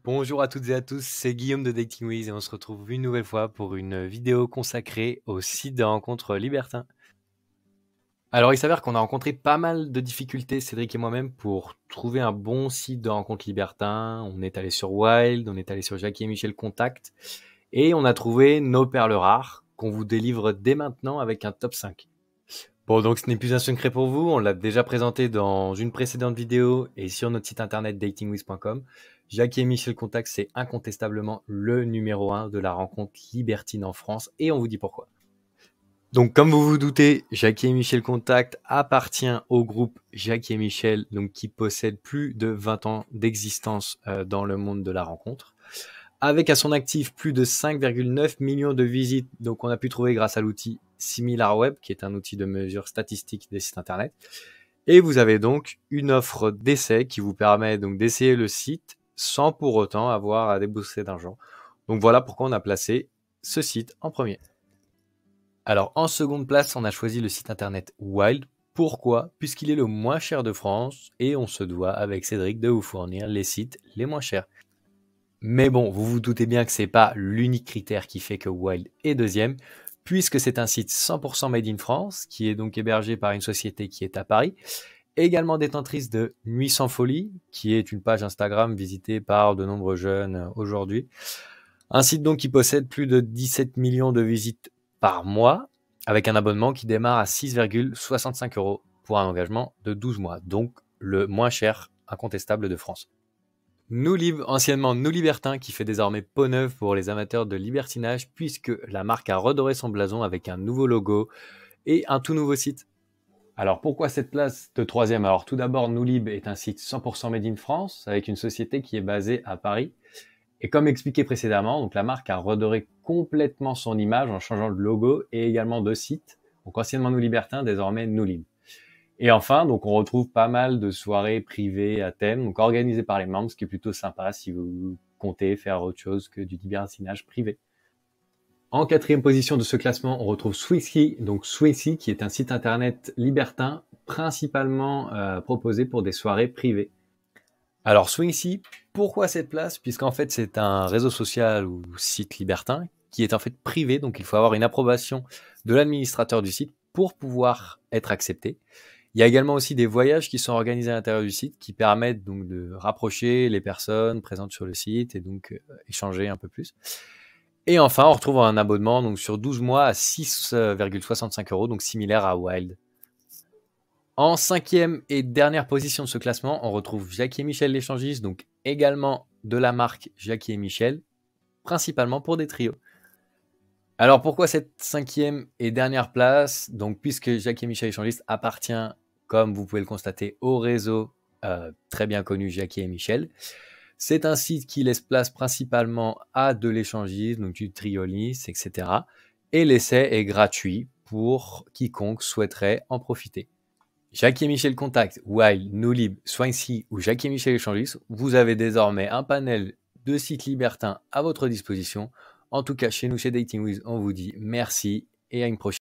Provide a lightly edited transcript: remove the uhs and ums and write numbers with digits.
Bonjour à toutes et à tous, c'est Guillaume de Dating With et on se retrouve une nouvelle fois pour une vidéo consacrée au site de rencontres libertins. Alors il s'avère qu'on a rencontré pas mal de difficultés, Cédric et moi-même, pour trouver un bon site de rencontres libertins. On est allé sur Wild, on est allé sur Jackie et Michel Contact et on a trouvé nos perles rares qu'on vous délivre dès maintenant avec un top 5. Bon, donc ce n'est plus un secret pour vous, on l'a déjà présenté dans une précédente vidéo et sur notre site internet datingwith.com. Jackie et Michel Contact, c'est incontestablement le numéro 1 de la rencontre libertine en France et on vous dit pourquoi. Donc comme vous vous doutez, Jackie et Michel Contact appartient au groupe Jackie et Michel, donc qui possède plus de 20 ans d'existence dans le monde de la rencontre. Avec à son actif plus de 5,9 millions de visites, donc on a pu trouver grâce à l'outil SimilarWeb, qui est un outil de mesure statistique des sites internet. Et vous avez donc une offre d'essai qui vous permet donc d'essayer le site sans pour autant avoir à débourser d'argent. Donc voilà pourquoi on a placé ce site en premier. Alors en seconde place, on a choisi le site internet Wild. Pourquoi? Puisqu'il est le moins cher de France et on se doit avec Cédric de vous fournir les sites les moins chers. Mais bon, vous vous doutez bien que c'est pas l'unique critère qui fait que Wild est deuxième, puisque c'est un site 100% made in France, qui est donc hébergé par une société qui est à Paris, également détentrice de Nuit sans folie, qui est une page Instagram visitée par de nombreux jeunes aujourd'hui. Un site donc qui possède plus de 17 millions de visites par mois, avec un abonnement qui démarre à 6,65 € pour un engagement de 12 mois, donc le moins cher incontestable de France. Noulib, anciennement Nous Libertins, qui fait désormais peau neuve pour les amateurs de libertinage, puisque la marque a redoré son blason avec un nouveau logo et un tout nouveau site. Alors pourquoi cette place de troisième? Alors tout d'abord, Noulib est un site 100% made in France, avec une société qui est basée à Paris. Et comme expliqué précédemment, donc la marque a redoré complètement son image en changeant de logo et également de site. Donc anciennement Nous Libertins, désormais Noulib. Et enfin, donc on retrouve pas mal de soirées privées à thème, donc organisées par les membres, ce qui est plutôt sympa si vous comptez faire autre chose que du libertinage privé. En quatrième position de ce classement, on retrouve Swissy, donc Swissy qui est un site internet libertin principalement proposé pour des soirées privées. Alors Swissy, pourquoi cette place? Puisqu'en fait c'est un réseau social ou site libertin qui est en fait privé, donc il faut avoir une approbation de l'administrateur du site pour pouvoir être accepté. Il y a également aussi des voyages qui sont organisés à l'intérieur du site qui permettent donc de rapprocher les personnes présentes sur le site et donc échanger un peu plus. Et enfin, on retrouve un abonnement donc sur 12 mois à 6,65 €, donc similaire à Wild. En cinquième et dernière position de ce classement, on retrouve Jackie et Michel l'échangiste, donc également de la marque Jackie et Michel, principalement pour des trios. Alors pourquoi cette cinquième et dernière place? Donc puisque Jackie et Michel l'échangiste appartient, comme vous pouvez le constater, au réseau très bien connu Jackie et Michel. C'est un site qui laisse place principalement à de l'échangisme, donc du triolis, etc. Et l'essai est gratuit pour quiconque souhaiterait en profiter. Jackie et Michel Contact, Wild, Noulib, Swincy ou Jackie et Michel Échangiste, vous avez désormais un panel de sites libertins à votre disposition. En tout cas, chez nous, chez Dating With, on vous dit merci et à une prochaine.